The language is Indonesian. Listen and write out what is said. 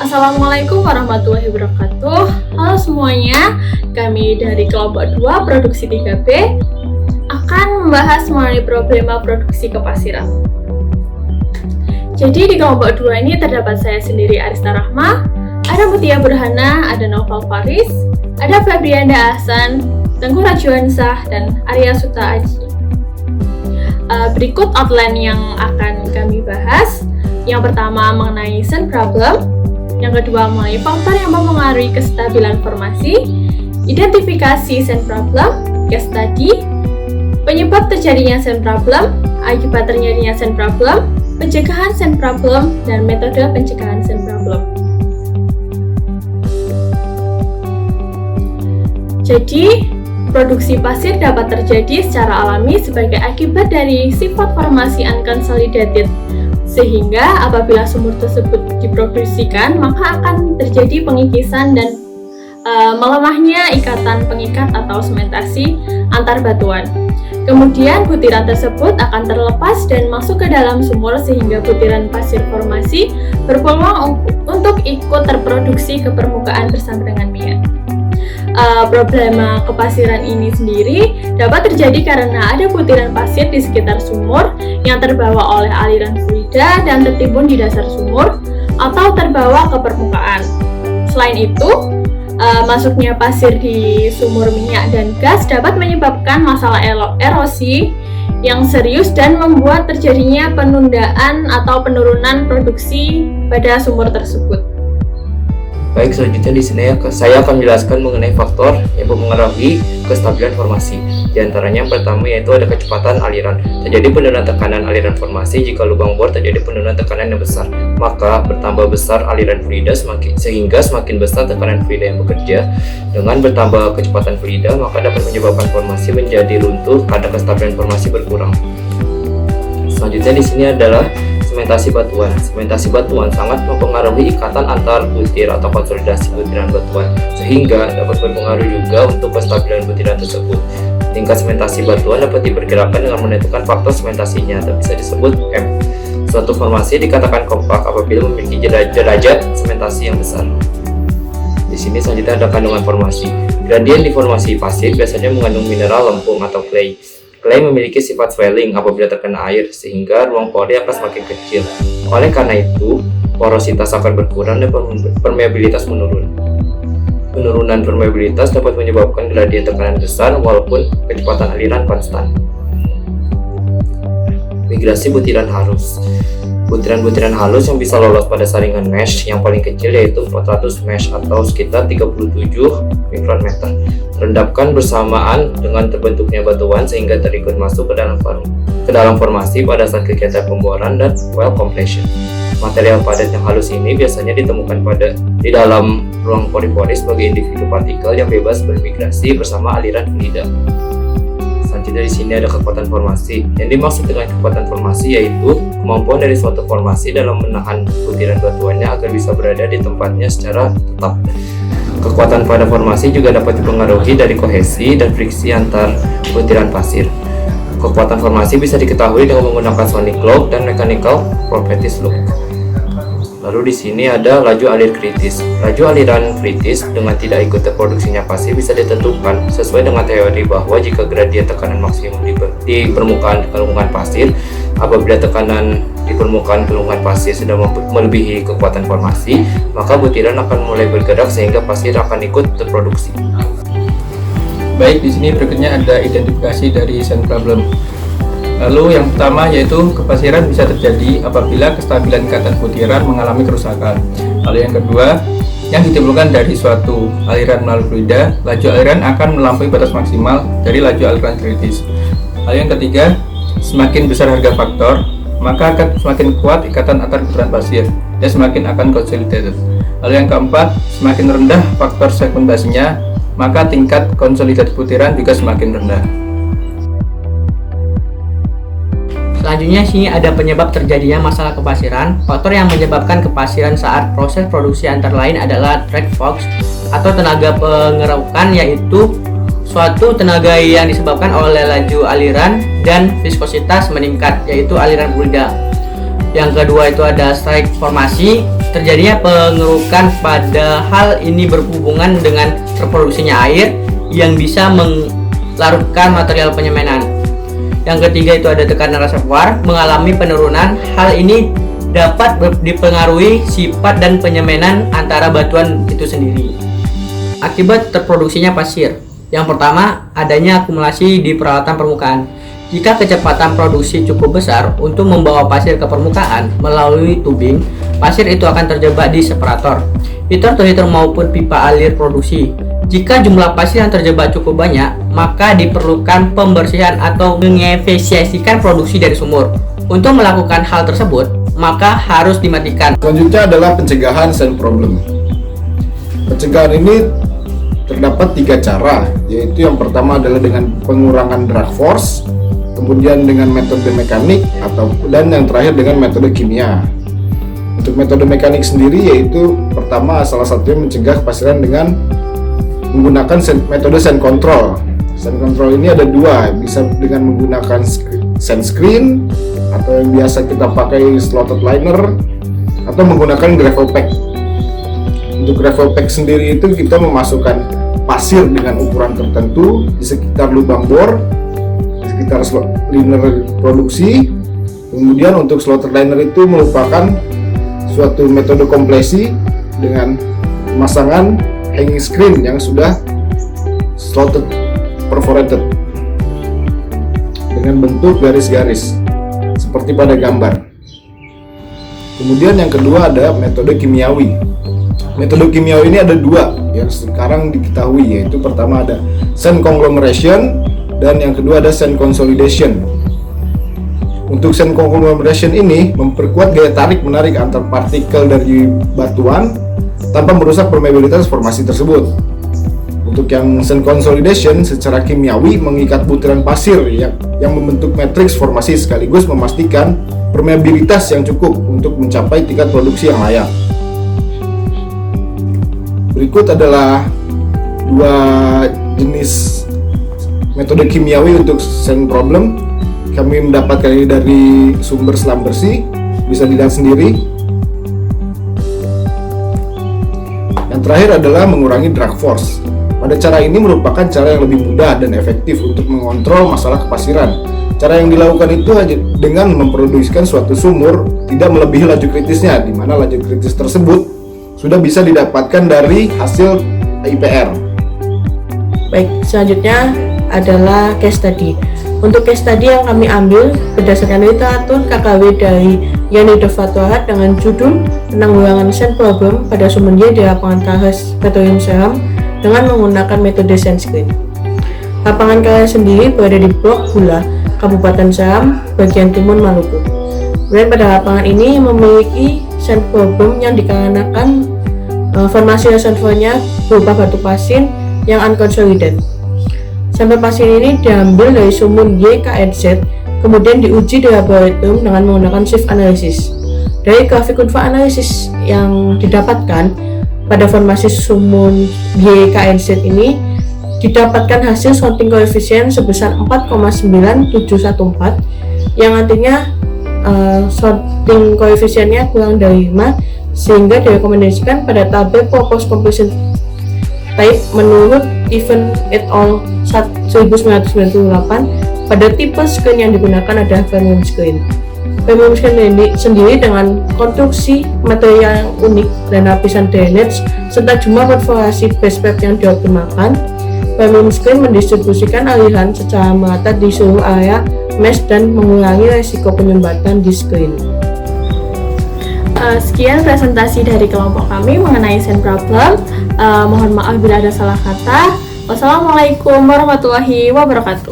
Assalamualaikum warahmatullahi wabarakatuh. Halo semuanya, kami dari kelompok 2 produksi 3B akan membahas mengenai problema produksi kepasiran. Jadi di kelompok 2 ini terdapat saya sendiri Arista Rahma, ada Mutia Burhana, ada Noval Faris, ada Febrianda Ahsan, Tengku Rajuansah, dan Arya Suta Aji. Berikut outline yang akan kami bahas. Yang pertama mengenai SEN problem, yang kedua mengenai faktor yang mempengaruhi kestabilan formasi, identifikasi SEN problem, case study, penyebab terjadinya SEN problem, akibat terjadinya SEN problem, pencegahan SEN problem, dan metode pencegahan SEN problem. Jadi, produksi pasir dapat terjadi secara alami sebagai akibat dari sifat formasi unconsolidated, sehingga apabila sumur tersebut diproduksikan, maka akan terjadi pengikisan dan melemahnya ikatan pengikat atau sementasi antar batuan. Kemudian butiran tersebut akan terlepas dan masuk ke dalam sumur sehingga butiran pasir formasi berpeluang untuk ikut terproduksi ke permukaan bersama dengan minyak. Problema kepasiran ini sendiri dapat terjadi karena ada butiran pasir di sekitar sumur yang terbawa oleh aliran fluida dan tertimbun di dasar sumur atau terbawa ke permukaan. Selain itu, masuknya pasir di sumur minyak dan gas dapat menyebabkan masalah erosi yang serius dan membuat terjadinya penundaan atau penurunan produksi pada sumur tersebut. Baik, selanjutnya di sini saya akan menjelaskan mengenai faktor yang mempengaruhi kestabilan formasi. Di antaranya yang pertama yaitu ada kecepatan aliran. Terjadi penurunan tekanan aliran formasi jika lubang bor terjadi penurunan tekanan yang besar. Maka bertambah besar aliran fluida sehingga semakin besar tekanan fluida yang bekerja. Dengan bertambah kecepatan fluida, maka dapat menyebabkan formasi menjadi runtuh karena kestabilan formasi berkurang. Selanjutnya di sini adalah sementasi batuan. Sementasi batuan sangat mempengaruhi ikatan antar butir atau konsolidasi butiran batuan, sehingga dapat berpengaruh juga untuk kestabilan butiran tersebut. Tingkat sementasi batuan dapat diperkirakan dengan menentukan faktor sementasinya atau bisa disebut M. Suatu formasi dikatakan kompak apabila memiliki derajat sementasi yang besar. Di sini selanjutnya ada kandungan formasi. Gradien di formasi pasir biasanya mengandung mineral lempung atau clay. Clay memiliki sifat swelling apabila terkena air, sehingga ruang pori akan semakin kecil. Oleh karena itu, porositas akan berkurang dan permeabilitas menurun. Penurunan permeabilitas dapat menyebabkan gradien tekanan besar walaupun kecepatan aliran konstan. Migrasi butiran halus. Butiran-butiran halus yang bisa lolos pada saringan mesh yang paling kecil yaitu 400 mesh atau sekitar 37 mikrometer. Terendapkan bersamaan dengan terbentuknya batuan sehingga terikut masuk ke dalam formasi pada saat kegiatan pemboran dan well completion. Material padat yang halus ini biasanya ditemukan di dalam ruang pori-pori sebagai individu partikel yang bebas bermigrasi bersama aliran fluida. Selanjutnya di sini ada kekuatan formasi. Yang dimaksud dengan kekuatan formasi yaitu kemampuan dari suatu formasi dalam menahan butiran batuannya agar bisa berada di tempatnya secara tetap. Kekuatan pada formasi juga dapat dipengaruhi dari kohesi dan friksi antar butiran pasir. Kekuatan formasi bisa diketahui dengan menggunakan sonic loop dan mechanical properties loop. Lalu di sini ada laju alir kritis. Laju aliran kritis dengan tidak ikut terproduksinya pasir bisa ditentukan sesuai dengan teori bahwa jika gradien tekanan maksimum di permukaan gelembungan pasir, apabila tekanan di permukaan gelembungan pasir sudah melebihi kekuatan formasi, maka butiran akan mulai bergerak sehingga pasir akan ikut terproduksi. Baik, di sini berikutnya ada identifikasi dari SEN problem. Lalu yang pertama yaitu kepasiran bisa terjadi apabila kestabilan ikatan butiran mengalami kerusakan. Lalu yang kedua, yang ditimbulkan dari suatu aliran melalui fluida, laju aliran akan melampaui batas maksimal dari laju aliran kritis. Lalu yang ketiga, semakin besar harga faktor, maka akan semakin kuat ikatan antar butiran pasir dan semakin akan consolidated. Lalu yang keempat, semakin rendah faktor segmentasinya, maka tingkat konsolidasi butiran juga semakin rendah. Selanjutnya sini ada penyebab terjadinya masalah kepasiran. Faktor yang menyebabkan kepasiran saat proses produksi antara lain adalah drag force atau tenaga pengerukan, yaitu suatu tenaga yang disebabkan oleh laju aliran dan viskositas meningkat, yaitu aliran fluida. Yang kedua itu ada strike formasi, terjadinya pengerukan pada hal ini berhubungan dengan terproduksinya air yang bisa melarutkan material penyemanan. Yang ketiga itu ada tekanan reservoir mengalami penurunan. Hal ini dapat dipengaruhi sifat dan penyemanan antara batuan itu sendiri. Akibat terproduksinya pasir. Yang pertama, adanya akumulasi di peralatan permukaan. Jika kecepatan produksi cukup besar untuk membawa pasir ke permukaan melalui tubing, pasir itu akan terjebak di separator, heater-to-heater maupun pipa alir produksi. Jika jumlah pasir yang terjebak cukup banyak, maka diperlukan pembersihan atau mengefisiensikan produksi dari sumur. Untuk melakukan hal tersebut, maka harus dimatikan. Selanjutnya adalah pencegahan sand problem. Pencegahan ini terdapat 3 cara, yaitu yang pertama adalah dengan pengurangan drag force, kemudian dengan metode mekanik, dan yang terakhir dengan metode kimia. Untuk metode mekanik sendiri yaitu pertama salah satunya mencegah kepasiran dengan menggunakan metode sand control. Sand control ini ada 2, bisa dengan menggunakan sand screen atau yang biasa kita pakai slotted liner, atau menggunakan gravel pack. Untuk gravel pack sendiri itu kita memasukkan pasir dengan ukuran tertentu di sekitar lubang bor, sekitar liner produksi. Kemudian untuk slotted liner itu merupakan suatu metode kompresi dengan pemasangan hanging screen yang sudah slotted perforated dengan bentuk garis-garis seperti pada gambar. Kemudian yang kedua ada metode kimiawi. Metode kimiawi ini ada 2 yang sekarang diketahui, yaitu pertama ada sand conglomeration dan yang kedua ada sand consolidation. Untuk sand conglomeration ini memperkuat gaya tarik menarik antar partikel dari batuan tanpa merusak permeabilitas formasi tersebut. Untuk yang sand consolidation secara kimiawi mengikat butiran pasir yang membentuk matriks formasi sekaligus memastikan permeabilitas yang cukup untuk mencapai tingkat produksi yang layak. Berikut adalah 2 jenis metode kimiawi untuk sand problem. Kami mendapatkan ini dari sumber selam bersih, bisa dilihat sendiri. Yang terakhir adalah mengurangi drag force. Pada cara ini merupakan cara yang lebih mudah dan efektif untuk mengontrol masalah kepasiran. Cara yang dilakukan itu hanya dengan memproduksikan suatu sumur tidak melebihi laju kritisnya, di mana laju kritis tersebut sudah bisa didapatkan dari hasil IPR. Baik, selanjutnya adalah case study. Untuk case study yang kami ambil berdasarkan literatur KKW dari Yani Fatwahat dengan judul Penanggulangan Sand Problem pada Sumber Y di Lapangan Kares Petroleum Seram dengan menggunakan metode sand screen. Lapangan Kares sendiri berada di Blok Bula, Kabupaten Seram, bagian timur Maluku. Kemudian pada lapangan ini memiliki sand problem yang dikarenakan formasi reservoirnya berupa batu pasir yang unconsolidated. Sampel pasir ini diambil dari sumur YKNZ, kemudian diuji di laboratorium dengan menggunakan shift analysis. Dari grafik kurva analisis yang didapatkan pada formasi sumur YKNZ ini didapatkan hasil sorting koefisien sebesar 4,9714 yang artinya sorting koefisiennya kurang dari 5, sehingga direkomendasikan pada tabel proposed completion type menurut Even et al. 1998. Pada tipe screen yang digunakan adalah premium screen. Premium screen ini sendiri dengan konstruksi material yang unik dan lapisan drainage serta jumlah perforasi base plate yang dioptimalkan. Premium screen mendistribusikan aliran secara merata di seluruh area mesh dan mengurangi resiko penyumbatan di screen. Sekian presentasi dari kelompok kami mengenai sand problem. Mohon maaf bila ada salah kata. Wassalamualaikum warahmatullahi wabarakatuh.